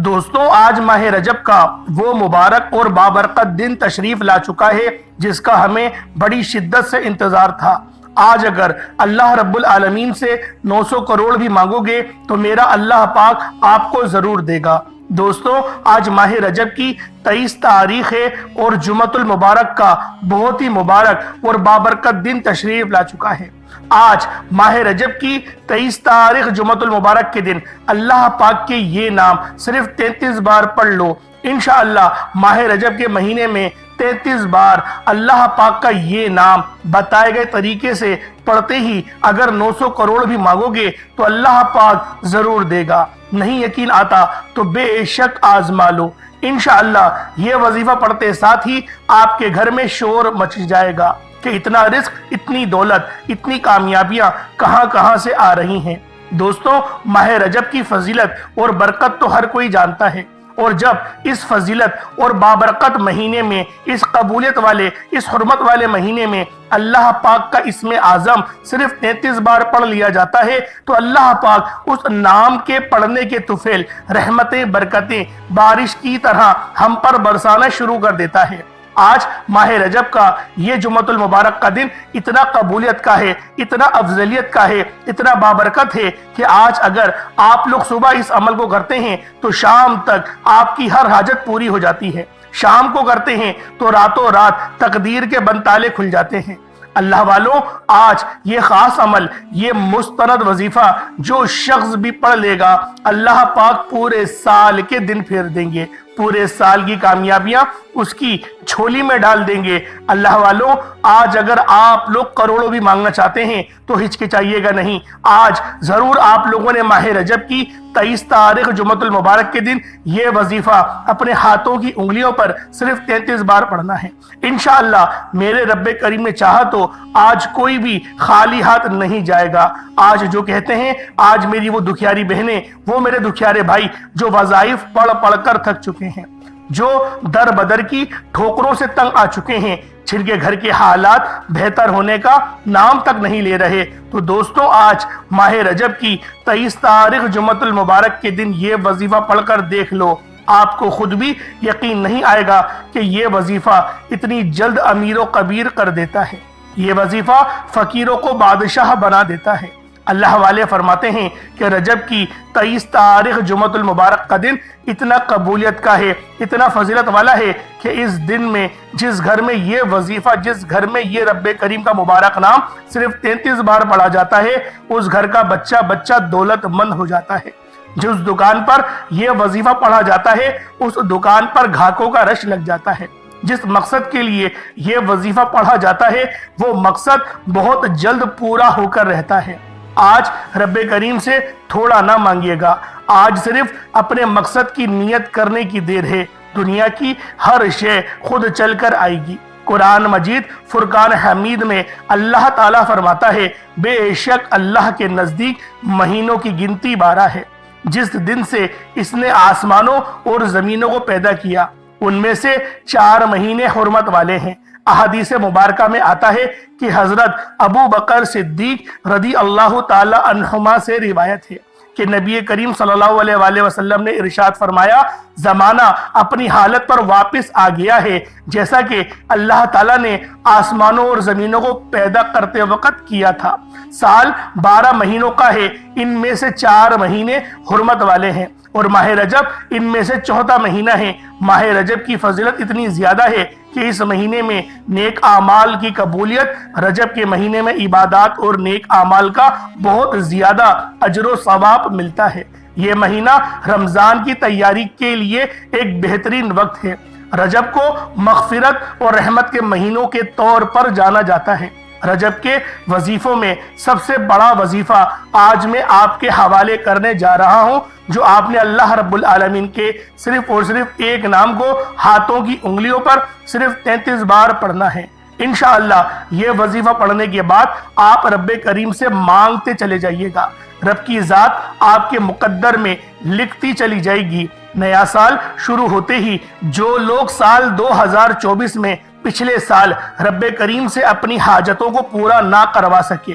دوستوں آج ماہ رجب کا وہ مبارک اور بابرکت دن تشریف لا چکا ہے جس کا ہمیں بڑی شدت سے انتظار تھا۔ آج اگر اللہ رب العالمین سے 900 کروڑ بھی مانگو گے تو میرا اللہ پاک آپ کو ضرور دے گا۔ دوستوں آج ماہ رجب کی 23 تاریخ ہے اور جمعۃ المبارک کا بہت ہی مبارک اور بابرکت دن تشریف لا چکا ہے۔ آج ماہ رجب کی 23 تاریخ جمعۃ المبارک کے دن اللہ پاک کے یہ نام صرف 33 بار پڑھ لو۔ انشاءاللہ ماہ رجب کے مہینے میں 33 بار اللہ پاک کا یہ نام بتائے گئے طریقے سے پڑھتے ہی اگر 900 کروڑ بھی مانگو گے تو اللہ پاک ضرور دے گا۔ نہیں یقین آتا تو بے شک آزما لو۔ انشاءاللہ یہ وظیفہ پڑھتے ساتھ ہی آپ کے گھر میں شور مچ جائے گا کہ اتنا رزق، اتنی دولت، اتنی کامیابیاں کہاں کہاں سے آ رہی ہیں۔ دوستوں ماہ رجب کی فضیلت اور برکت تو ہر کوئی جانتا ہے، اور جب اس فضیلت اور بابرکت مہینے میں، اس قبولیت والے، اس حرمت والے مہینے میں اللہ پاک کا اسم اعظم صرف 33 بار پڑھ لیا جاتا ہے تو اللہ پاک اس نام کے پڑھنے کے طفیل رحمتیں، برکتیں بارش کی طرح ہم پر برسانا شروع کر دیتا ہے۔ آج ماہ رجب کا یہ جمعۃ المبارک کا دن اتنا قبولیت کا ہے، اتنا افضلیت کا ہے، اتنا بابرکت ہے کہ آج اگر آپ لوگ صبح اس عمل کو کرتے ہیں تو شام تک آپ کی ہر حاجت پوری ہو جاتی ہے۔ شام کو کرتے ہیں تو راتوں رات تقدیر کے بند تالے کھل جاتے ہیں۔ اللہ والوں آج یہ خاص عمل، یہ مستند وظیفہ جو شخص بھی پڑھ لے گا اللہ پاک پورے سال کے دن پھیر دیں گے، پورے سال کی کامیابیاں اس کی جھولی میں ڈال دیں گے۔ اللہ والوں آج اگر آپ لوگ کروڑوں بھی مانگنا چاہتے ہیں تو ہچکچائیے گا نہیں۔ آج ضرور آپ لوگوں نے ماہ رجب کی 23 تاریخ جمعۃ المبارک کے دن یہ وظیفہ اپنے ہاتھوں کی انگلیوں پر صرف 33 بار پڑھنا ہے۔ انشاءاللہ میرے رب کریم نے چاہا تو آج کوئی بھی خالی ہاتھ نہیں جائے گا۔ آج جو کہتے ہیں آج میری وہ دکھیاری بہنیں، وہ میرے دکھیارے بھائی جو وظائف پڑھ پڑھ کر تھک چکے ہیں، جو در بدر کی ٹھوکروں سے تنگ آ چکے ہیں، جن کے گھر کے حالات بہتر ہونے کا نام تک نہیں لے رہے، تو دوستوں آج ماہ رجب کی 23 تاریخ جمعۃ المبارک کے دن یہ وظیفہ پڑھ کر دیکھ لو۔ آپ کو خود بھی یقین نہیں آئے گا کہ یہ وظیفہ اتنی جلد امیر و کبیر کر دیتا ہے۔ یہ وظیفہ فقیروں کو بادشاہ بنا دیتا ہے۔ اللہ والے فرماتے ہیں کہ رجب کی 23 تاریخ جمعۃ المبارک کا دن اتنا قبولیت کا ہے، اتنا فضیلت والا ہے کہ اس دن میں جس گھر میں یہ وظیفہ، جس گھر میں یہ رب کریم کا مبارک نام صرف 33 بار پڑھا جاتا ہے، اس گھر کا بچہ بچہ دولت مند ہو جاتا ہے۔ جس دکان پر یہ وظیفہ پڑھا جاتا ہے اس دکان پر گھاکوں کا رش لگ جاتا ہے۔ جس مقصد کے لیے یہ وظیفہ پڑھا جاتا ہے وہ مقصد بہت جلد پورا ہو کر رہتا ہے۔ آج رب کریم سے تھوڑا نہ مانگیے گا، آج صرف اپنے مقصد کی نیت کرنے کی دیر ہے۔ دنیا کی ہر شے خود چل کر آئے گی۔ قرآن مجید فرقان حمید میں اللہ تعالیٰ فرماتا ہے بے شک اللہ کے نزدیک مہینوں کی گنتی 12 ہے۔ جس دن سے اس نے آسمانوں اور زمینوں کو پیدا کیا ان میں سے 4 مہینے حرمت والے ہیں۔ احادیث مبارکہ میں آتا ہے کہ حضرت ابو بکر صدیق رضی اللہ تعالی عنہما سے روایت ہے کہ نبی کریم صلی اللہ علیہ وآلہ وسلم نے ارشاد فرمایا زمانہ اپنی حالت پر واپس آ گیا ہے جیسا کہ اللہ تعالیٰ نے آسمانوں اور زمینوں کو پیدا کرتے وقت کیا تھا۔ سال 12 مہینوں کا ہے، ان میں سے 4 مہینے حرمت والے ہیں اور ماہ رجب ان میں سے 4تھا مہینہ ہے۔ ماہ رجب کی فضیلت اتنی زیادہ ہے کہ اس مہینے میں نیک اعمال کی قبولیت، رجب کے مہینے میں عبادات اور نیک اعمال کا بہت زیادہ اجر و ثواب ملتا ہے۔ یہ مہینہ رمضان کی تیاری کے لیے ایک بہترین وقت ہے۔ رجب کو مغفرت اور رحمت کے مہینوں کے طور پر جانا جاتا ہے۔ رجب کے وظیفوں میں سب سے بڑا وظیفہ آج میں آپ کے حوالے کرنے جا رہا ہوں، جو آپ نے اللہ رب العالمین کے صرف اور صرف ایک نام کو ہاتھوں کی انگلیوں پر صرف 33 بار پڑھنا ہے۔ انشاءاللہ یہ وظیفہ پڑھنے کے بعد آپ رب کریم سے مانگتے چلے جائیے گا، رب کی ذات آپ کے مقدر میں لکھتی چلی جائے گی۔ نیا سال شروع ہوتے ہی جو لوگ سال 2024 میں پچھلے سال رب کریم سے اپنی حاجتوں کو پورا نہ کروا سکے،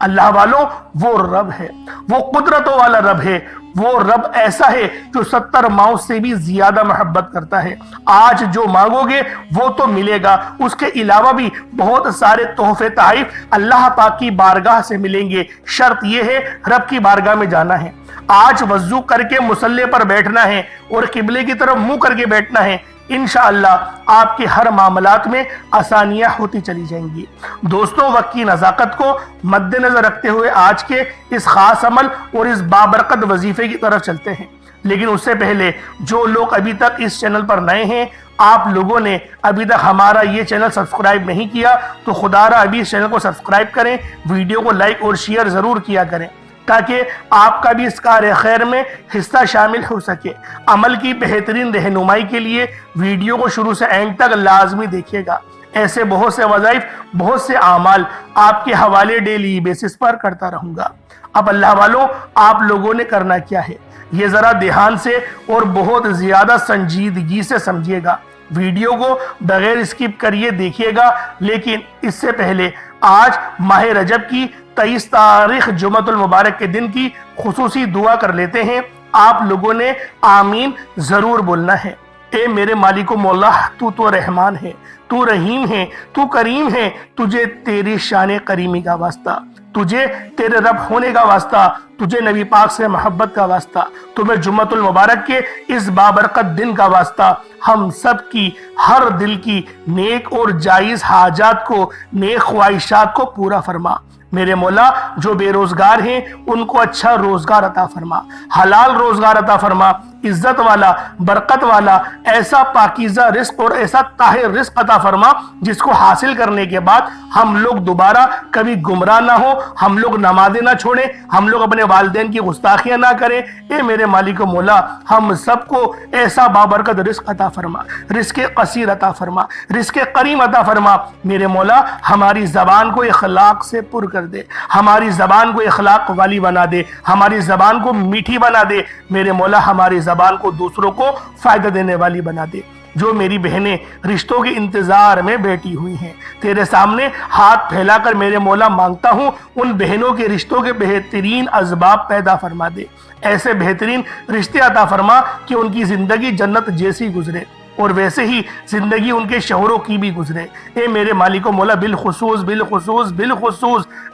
اللہ والوں وہ رب ہے، وہ قدرتوں والا رب ہے، وہ رب ایسا ہے جو 70 ماؤں سے بھی زیادہ محبت کرتا ہے۔ آج جو مانگو گے وہ تو ملے گا، اس کے علاوہ بھی بہت سارے تحفے تحائف اللہ پاک کی بارگاہ سے ملیں گے۔ شرط یہ ہے رب کی بارگاہ میں جانا ہے، آج وضو کر کے مصلی پر بیٹھنا ہے اور قبلے کی طرف منہ کر کے بیٹھنا ہے۔ انشاءاللہ آپ کے ہر معاملات میں آسانیاں ہوتی چلی جائیں گی۔ دوستوں، وقت کی نزاکت کو مد نظر رکھتے ہوئے آج کے اس خاص عمل اور اس بابرکت وظیفے کی طرف چلتے ہیں، لیکن اس سے پہلے جو لوگ ابھی تک اس چینل پر نئے ہیں، آپ لوگوں نے ابھی تک ہمارا یہ چینل سبسکرائب نہیں کیا تو خدا را ابھی اس چینل کو سبسکرائب کریں، ویڈیو کو لائک اور شیئر ضرور کیا کریں تاکہ آپ کا بھی اس کار خیر میں حصہ شامل ہو سکے۔ عمل کی بہترین رہنمائی کے لیے ویڈیو کو شروع سے اینڈ تک لازمی دیکھیے گا۔ ایسے بہت سے وظائف، بہت سے اعمال آپ کے حوالے ڈیلی بیسس پر کرتا رہوں گا۔ اب اللہ والوں، آپ لوگوں نے کرنا کیا ہے یہ ذرا دھیان سے اور بہت زیادہ سنجیدگی سے سمجھیے گا۔ ویڈیو کو بغیر اسکپ کریے دیکھیے گا، لیکن اس سے پہلے آج ماہ رجب کی 23 تاریخ جمعۃ المبارک کے دن کی خصوصی دعا کر لیتے ہیں۔ آپ لوگوں نے آمین ضرور بولنا ہے۔ اے میرے مالک و مولا، تو رحمان ہے، تو رحیم ہے، تو کریم ہے، تجھے تیری شان کریمی کا واسطہ، تجھے تیرے رب ہونے کا واسطہ، تجھے نبی پاک سے محبت کا واسطہ، تمہیں جمعۃ المبارک کے اس بابرکت دن کا واسطہ، ہم سب کی ہر دل کی نیک اور جائز حاجات کو، نیک خواہشات کو پورا فرما۔ میرے مولا، جو بے روزگار ہیں ان کو اچھا روزگار عطا فرما، حلال روزگار عطا فرما، عزت والا، برکت والا، ایسا پاکیزہ رزق اور ایسا طاہر رزق عطا فرما جس کو حاصل کرنے کے بعد ہم لوگ دوبارہ کبھی گمراہ نہ ہو، ہم لوگ نمازیں نہ چھوڑیں، ہم لوگ اپنے والدین کی گستاخیاں نہ کریں۔ اے میرے مالک و مولا، ہم سب کو ایسا بابرکت رزق عطا فرما، رزق قصیر عطا فرما، رزق کریم عطا فرما۔ میرے مولا، ہماری زبان کو اخلاق سے پر کر دے، ہماری زبان کو اخلاق والی بنا دے، ہماری زبان کو میٹھی بنا دے۔ میرے مولا، ہماری زبان کو دوسروں کو فائدہ دینے والی بنا دے۔ جو میری بہنیں رشتوں کے انتظار میں بیٹھی ہوئی ہیں، تیرے سامنے ہاتھ پھیلا کر میرے مولا مانگتا ہوں، ان بہنوں کے رشتوں کے بہترین اسباب پیدا فرما دے، ایسے بہترین رشتے عطا فرما کہ ان کی زندگی جنت جیسی گزرے اور ویسے ہی زندگی ان کے شوہروں کی بھی گزرے۔ اے میرے مالک و مولا، بالخصوص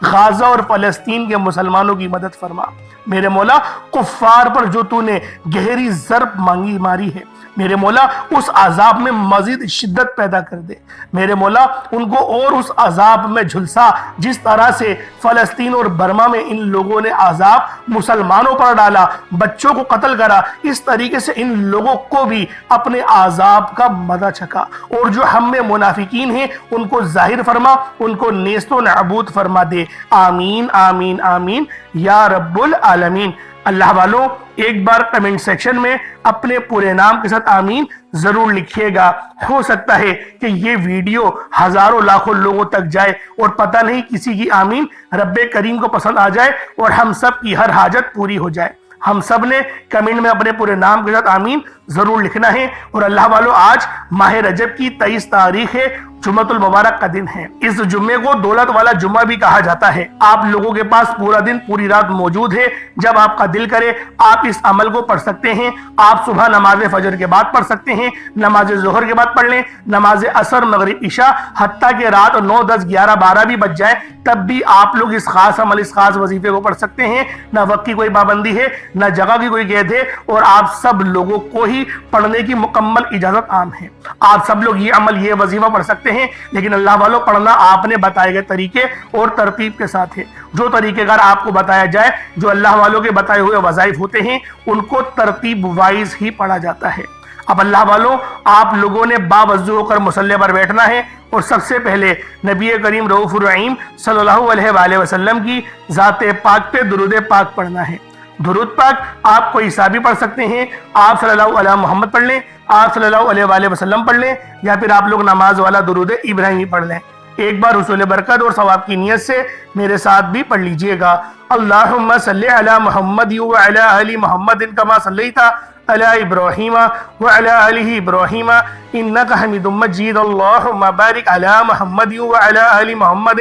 غازہ اور فلسطین کے مسلمانوں کی مدد فرما۔ میرے مولا، کفار پر جو تو نے گہری ضرب ماری ہے، میرے مولا اس عذاب میں مزید شدت پیدا کر دے۔ میرے مولا، ان کو اور اس عذاب میں جھلسا جس طرح سے فلسطین اور برما میں ان لوگوں نے عذاب مسلمانوں پر ڈالا، بچوں کو قتل کرا، اس طریقے سے ان لوگوں کو بھی اپنے عذاب کا مزہ چکھا۔ اور جو ہم میں منافقین ہیں ان کو ظاہر فرما، ان کو نیست و نابود فرما دے۔ آمین آمین آمین یا رب العالمین۔ اللہ والوں، ایک بار کمنٹ سیکشن میں اپنے پورے نام کے ساتھ آمین ضرور لکھیے گا۔ ہو سکتا ہے کہ یہ ویڈیو ہزاروں لاکھوں لوگوں تک جائے اور پتہ نہیں کسی کی آمین رب کریم کو پسند آ جائے اور ہم سب کی ہر حاجت پوری ہو جائے۔ ہم سب نے کمنٹ میں اپنے پورے نام کے ساتھ آمین ضرور لکھنا ہے۔ اور اللہ والوں، آج ماہ رجب کی 23 تاریخ ہے، جمعۃ المبارک کا دن ہے۔ اس جمعے کو دولت والا جمعہ بھی کہا جاتا ہے۔ آپ لوگوں کے پاس پورا دن، پوری رات موجود ہے۔ جب آپ کا دل کرے آپ اس عمل کو پڑھ سکتے ہیں۔ آپ صبح نماز فجر کے بعد پڑھ سکتے ہیں، نماز ظہر کے بعد پڑھ لیں، نماز عصر، مغرب، عشاء، حتیٰ کہ رات 9، 10، 11، 12 بھی بج جائے تب بھی آپ لوگ اس خاص عمل، اس خاص وظیفے کو پڑھ سکتے ہیں۔ نہ وقت کی کوئی پابندی ہے، نہ جگہ کی کوئی قید ہے، اور آپ سب لوگوں کو ہی پڑھنے کی مکمل اجازت عام ہے۔ آپ سب لوگ یہ عمل، یہ وظیفہ پڑھ سکتے ہیں، لیکن اللہ والوں، پڑھنا آپ نے بتائے گئے طریقے اور ترتیب کے ساتھ ہے۔ جو طریقہ کار آپ کو بتایا جائے، جو اللہ والوں کے بتائے ہوئے وظائف ہوتے ہیں، ان کو ترتیب وائز ہی پڑھا جاتا ہے۔ اب اللہ والوں، آپ لوگوں نے باوضو ہو کر مصلی پر بیٹھنا ہے اور سب سے پہلے نبی کریم رؤوف الرحیم صلی اللہ علیہ وآلہ وسلم کی ذات پاک پہ درود پاک پڑھنا ہے۔ درود پاک آپ کو عیسیٰ بھی پڑھ سکتے ہیں، آپ صلی اللہ علیہ محمد پڑھ لیں، آپ صلی اللہ علیہ وآلہ وسلم پڑھ لیں، یا پھر آپ لوگ نماز والا درود ابراہیمی پڑھ لیں۔ ایک بار حصول برکت اور ثواب کی نیت سے میرے ساتھ بھی پڑھ لیجئے گا۔ اللہم صلی علی محمد وعلی آل محمد کما صلیت علی ابراہیم وعلی آل ابراہیم انک حمید مجید۔ اللہم بارک علی محمد وعلی آل محمد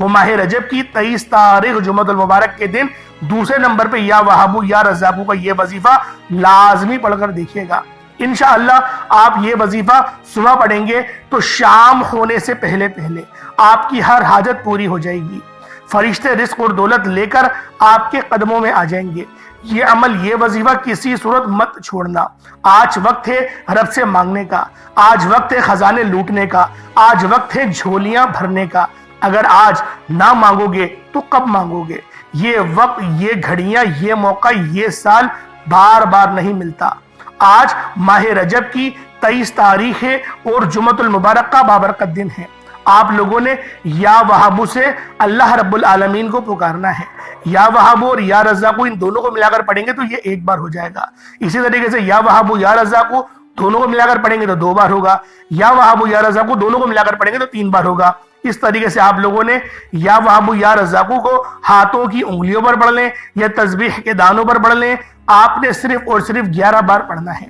وہ ماہ رجب کی 23 تاریخ جمعۃ المبارک کے دن دوسرے نمبر پہ یا وہابو یا رزاقو کا یہ وظیفہ لازمی پڑھ کر دیکھیے گا۔ انشاءاللہ آپ یہ وظیفہ صبح پڑھیں گے تو شام ہونے سے پہلے پہلے آپ کی ہر حاجت پوری ہو جائے گی، فرشتے رزق اور دولت لے کر آپ کے قدموں میں آ جائیں گے۔ یہ عمل، یہ وظیفہ کسی صورت مت چھوڑنا۔ آج وقت ہے رب سے مانگنے کا، آج وقت ہے خزانے لوٹنے کا، آج وقت ہے جھولیاں بھرنے کا۔ اگر آج نہ مانگو گے تو کب مانگو گے؟ یہ وقت، یہ گھڑیاں، یہ موقع، یہ سال بار بار نہیں ملتا۔ آج ماہ رجب کی 23 تاریخ ہے اور جمعۃ المبارک کا بابرکت دن ہے۔ آپ لوگوں نے یا وہابو سے اللہ رب العالمین کو پکارنا ہے۔ یا وہابو اور یا رزاقو ان دونوں کو ملا کر پڑھیں گے تو یہ ایک بار ہو جائے گا۔ اسی طریقے سے یا وہابو یا رزاقو دونوں کو ملا کر پڑھیں گے تو 2 بار ہوگا۔ یا وہابو یا رزاقو دونوں کو ملا کر پڑھیں گے تو 3 بار ہوگا۔ اس طریقے سے آپ لوگوں نے یا وہابو یا رزاقو کو ہاتھوں کی انگلیوں پر پڑھ لیں یا تسبیح کے دانوں پر پڑھ لیں۔ آپ نے صرف اور صرف 11 بار پڑھنا ہے۔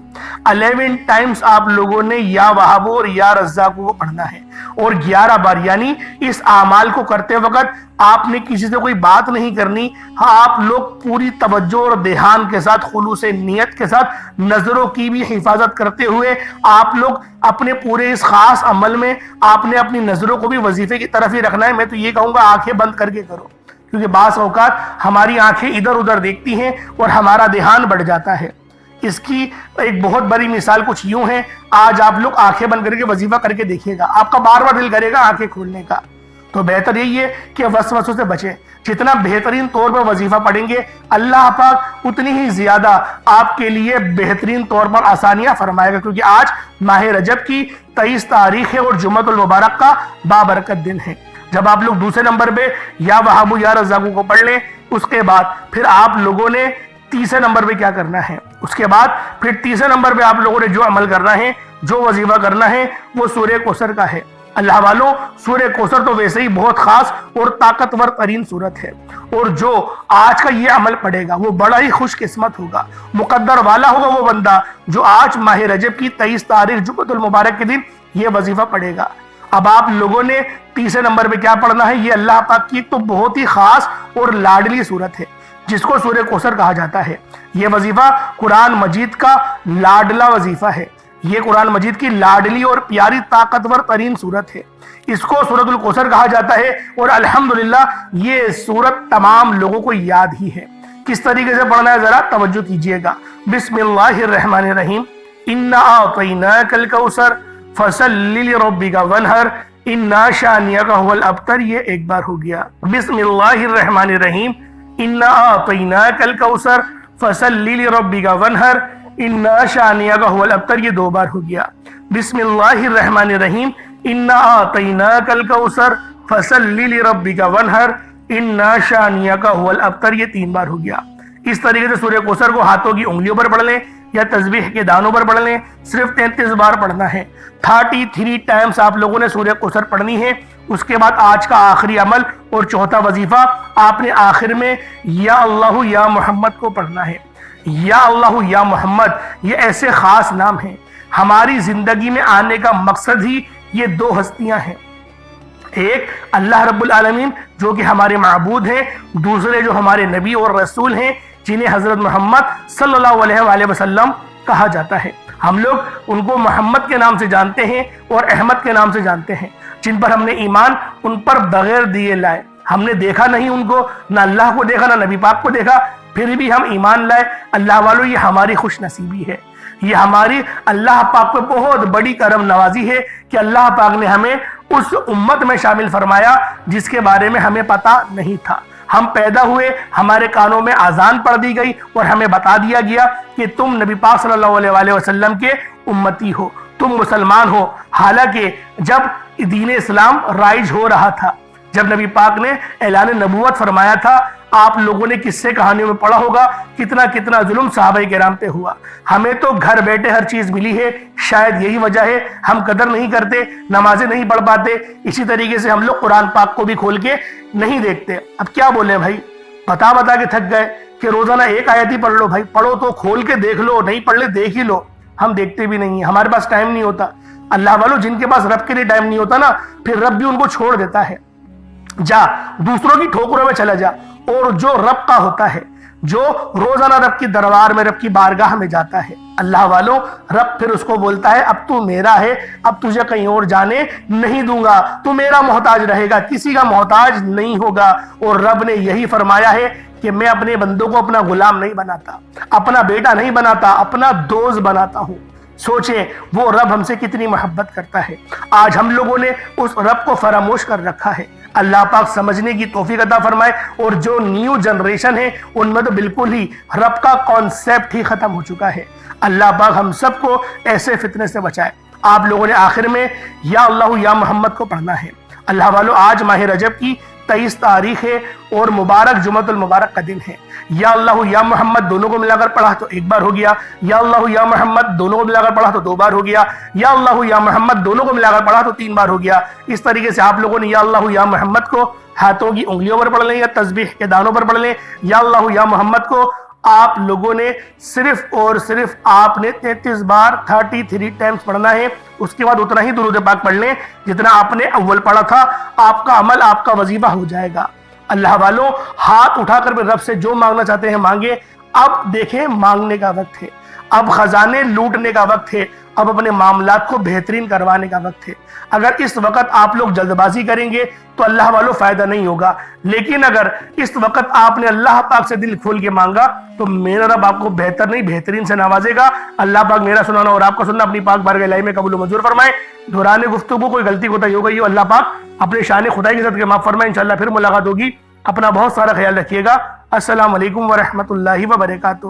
11 ٹائمز آپ لوگوں نے یا وہابو اور یا رزاقو کو پڑھنا ہے، اور 11 بار، یعنی اس اعمال کو کرتے وقت آپ نے کسی سے کوئی بات نہیں کرنی۔ ہاں، آپ لوگ پوری توجہ اور دھیان کے ساتھ، خلوص نیت کے ساتھ، نظروں کی بھی حفاظت کرتے ہوئے آپ لوگ اپنے پورے اس خاص عمل میں آپ نے اپنی نظروں کو بھی وظیفے کی طرف ہی رکھنا ہے۔ میں تو یہ کہوں گا آنکھیں بند کر کے کرو، کیونکہ بعض اوقات ہماری آنکھیں ادھر ادھر دیکھتی ہیں اور ہمارا دھیان بڑھ جاتا ہے۔ اس کی ایک بہت بڑی مثال کچھ یوں ہے، آج آپ لوگ آنکھیں بند کر کے وظیفہ کر کے دیکھیے گا، آپ کا بار بار دل کرے گا آنکھیں کھولنے کا۔ تو بہتر یہی ہے کہ وسوسوں سے بچیں۔ جتنا بہترین طور پر وظیفہ پڑھیں گے، اللہ پاک اتنی ہی زیادہ آپ کے لیے بہترین طور پر آسانیاں فرمائے گا، کیونکہ آج ماہ رجب کی 23 تاریخ ہے اور جمعۃ المبارک کا بابرکت دن ہے۔ جب آپ لوگ دوسرے نمبر پہ یا وہابو یا رزاقو کو پڑھ لیں، اس کے بعد پھر آپ لوگوں نے تیسرے نمبر پہ کیا کرنا ہے؟ اس کے بعد پھر تیسرے نمبر پہ آپ لوگوں نے جو عمل کرنا ہے، جو وظیفہ کرنا ہے، وہ سورہ کوثر کا ہے۔ اللہ والوں، سورہ کوثر تو ویسے ہی بہت خاص اور طاقتور ترین سورت ہے، اور جو آج کا یہ عمل پڑھے گا وہ بڑا ہی خوش قسمت ہوگا، مقدر والا ہوگا وہ بندہ جو آج ماہ رجب کی 23 تاریخ جمعۃ المبارک کے دن یہ وظیفہ پڑھے گا۔ اب آپ لوگوں نے تیسرے نمبر پہ کیا پڑھنا ہے؟ یہ اللہ پاک کی ایک تو بہت ہی خاص اور لاڈلی سورت ہے جس کو سورہ کوثر کہا جاتا ہے۔ یہ وظیفہ قرآن مجید کا لاڈلا وظیفہ ہے۔ یہ قرآن مجید کی لاڈلی اور پیاری طاقتور ترین سورت ہے۔ اس کو سورۃ الکوثر کہا جاتا ہے، اور الحمدللہ یہ سورت تمام لوگوں کو یاد ہی ہے۔ کس طریقے سے پڑھنا ہے ذرا توجہ کیجئے گا۔ بسم اللہ الرحمن الرحیم، انا اعطیناک الکوثر فصل لربک وانحر انا شانئک هو الابتر، یہ ایک بار ہو گیا۔ بسم اللہ الرحمن الرحیم، انا اعطیناک الکوثر فصل لربک وانحر انا شانئک هو الابتر، یہ 2 بار ہو گیا۔ بسم اللہ الرحمن الرحیم، انا اعطیناک الکوثر فصل لربک وانحر انا شانئک هو الابتر، یہ 3 بار ہو گیا۔ اس طریقے سے سورہ کوثر کو ہاتھوں کی انگلیوں پر پڑھ لیں یا تسبیح کے دانوں پر پڑھ لیں، صرف 33 بار پڑھنا ہے۔ 33 ٹائمز آپ لوگوں نے سورہ کوثر پڑھنی ہے۔ اس کے بعد آج کا آخری عمل اور چوتھا وظیفہ، آپ نے آخر میں یا اللہ یا محمد کو پڑھنا ہے۔ یا اللہ یا محمد یہ ایسے خاص نام ہیں، ہماری زندگی میں آنے کا مقصد ہی یہ 2 ہستیاں ہیں، ایک اللہ رب العالمین جو کہ ہمارے معبود ہیں، دوسرے جو ہمارے نبی اور رسول ہیں جنہیں حضرت محمد صلی اللہ علیہ وآلہ وسلم کہا جاتا ہے۔ ہم لوگ ان کو محمد کے نام سے جانتے ہیں اور احمد کے نام سے جانتے ہیں، جن پر ہم نے ایمان ان پر بغیر دیے لائے۔ ہم نے دیکھا نہیں ان کو، نہ اللہ کو دیکھا نہ نبی پاک کو دیکھا، پھر بھی ہم ایمان لائے۔ اللہ والوں، یہ ہماری خوش نصیبی ہے، یہ ہماری اللہ پاک پہ بہت بڑی کرم نوازی ہے کہ اللہ پاک نے ہمیں اس امت میں شامل فرمایا جس کے بارے میں ہمیں پتا نہیں تھا۔ ہم پیدا ہوئے، ہمارے کانوں میں اذان پڑھ دی گئی اور ہمیں بتا دیا گیا کہ تم نبی پاک صلی اللہ علیہ وآلہ وسلم کے امتی ہو، تم مسلمان ہو۔ حالانکہ جب دین اسلام رائج ہو رہا تھا، جب نبی پاک نے اعلان نبوت فرمایا تھا، آپ لوگوں نے قصے کہانیوں میں پڑھا ہوگا کتنا کتنا ظلم صحابہ کرام پہ ہوا۔ ہمیں تو گھر بیٹھے ہر چیز ملی ہے، شاید یہی وجہ ہے ہم قدر نہیں کرتے، نمازیں نہیں پڑھ پاتے۔ اسی طریقے سے ہم لوگ قرآن پاک کو بھی کھول کے نہیں دیکھتے۔ اب کیا بولیں بھائی، بتا کے تھک گئے کہ روزانہ ایک آیت ہی پڑھ لو۔ بھائی پڑھو تو کھول کے دیکھ لو، نہیں پڑھ لے دیکھ ہی لو۔ ہم دیکھتے بھی نہیں ہیں، ہمارے پاس ٹائم نہیں ہوتا۔ اللہ والوں، جن کے پاس رب کے لیے ٹائم نہیں ہوتا نا، پھر رب بھی ان کو چھوڑ دیتا ہے۔ جا دوسروں کی ٹھوکروں میں چلا جا، اور جو رب کا ہوتا ہے، جو روزانہ رب کی دربار میں، رب کی بارگاہ میں جاتا ہے، اللہ والوں، رب پھر اس کو بولتا ہے اب تو میرا ہے، اب تجھے کہیں اور جانے نہیں دوں گا، تو میرا محتاج رہے گا، کسی کا محتاج نہیں ہوگا۔ اور رب نے یہی فرمایا ہے کہ میں اپنے بندوں کو اپنا غلام نہیں بناتا، اپنا بیٹا نہیں بناتا، اپنا دوست بناتا ہوں۔ سوچیں وہ رب ہم سے کتنی محبت کرتا ہے، آج ہم لوگوں نے اس رب کو فراموش کر رکھا ہے۔ اللہ پاک سمجھنے کی توفیق عطا فرمائے، اور جو نیو جنریشن ہے ان میں تو بالکل ہی رب کا کانسیپٹ ہی ختم ہو چکا ہے۔ اللہ پاک ہم سب کو ایسے فتنے سے بچائے۔ آپ لوگوں نے آخر میں یا اللہ یا محمد کو پڑھنا ہے۔ اللہ والوں، آج ماہ رجب کی 23 تاریخ ہے اور مبارک جمعۃ المبارک کا دن ہے۔ یا اللہ یا محمد دونوں کو ملا کر پڑھا تو ایک بار ہو گیا، یا اللہ یا محمد دونوں کو ملا کر پڑھا تو 2 بار ہو گیا، یا اللہ یا محمد دونوں کو ملا کر پڑھا تو 3 بار ہو گیا۔ اس طریقے سے آپ لوگوں نے یا اللہ یا محمد کو ہاتھوں کی انگلیوں پر پڑھ لیں یا تسبیح کے دانوں پر پڑھ لیں۔ یا اللہ یا محمد کو آپ لوگوں نے صرف اور صرف آپ نے 33 بار 33 ٹائمز پڑھنا ہے۔ اس کے بعد اتنا ہی درود پاک پڑھ لیں جتنا آپ نے اول پڑھا تھا، آپ کا عمل، آپ کا وظیفہ ہو جائے گا۔ اللہ والوں، ہاتھ اٹھا کر بھی رب سے جو مانگنا چاہتے ہیں مانگے۔ اب دیکھیں مانگنے کا وقت ہے، اب خزانے لوٹنے کا وقت ہے، اب اپنے معاملات کو بہترین کروانے کا وقت ہے۔ اگر اس وقت آپ لوگ جلد بازی کریں گے تو اللہ والوں فائدہ نہیں ہوگا، لیکن اگر اس وقت آپ نے اللہ پاک سے دل کھول کے مانگا تو میرا رب آپ کو بہتر نہیں بہترین سے نوازے گا۔ اللہ پاک میرا سنانا اور آپ کا سننا اپنی پاک بارگاہ الہی میں قبول و منظور فرمائے۔ دوران گفتگو کوئی غلطی کوتاہی ہو گئی ہو، اللہ پاک اپنے شان خدائی کے صدقے معاف فرمائے۔ انشاءاللہ پھر ملاقات ہوگی۔ اپنا بہت سارا خیال رکھیے گا۔ السلام علیکم ورحمۃ اللہ وبرکاتہ۔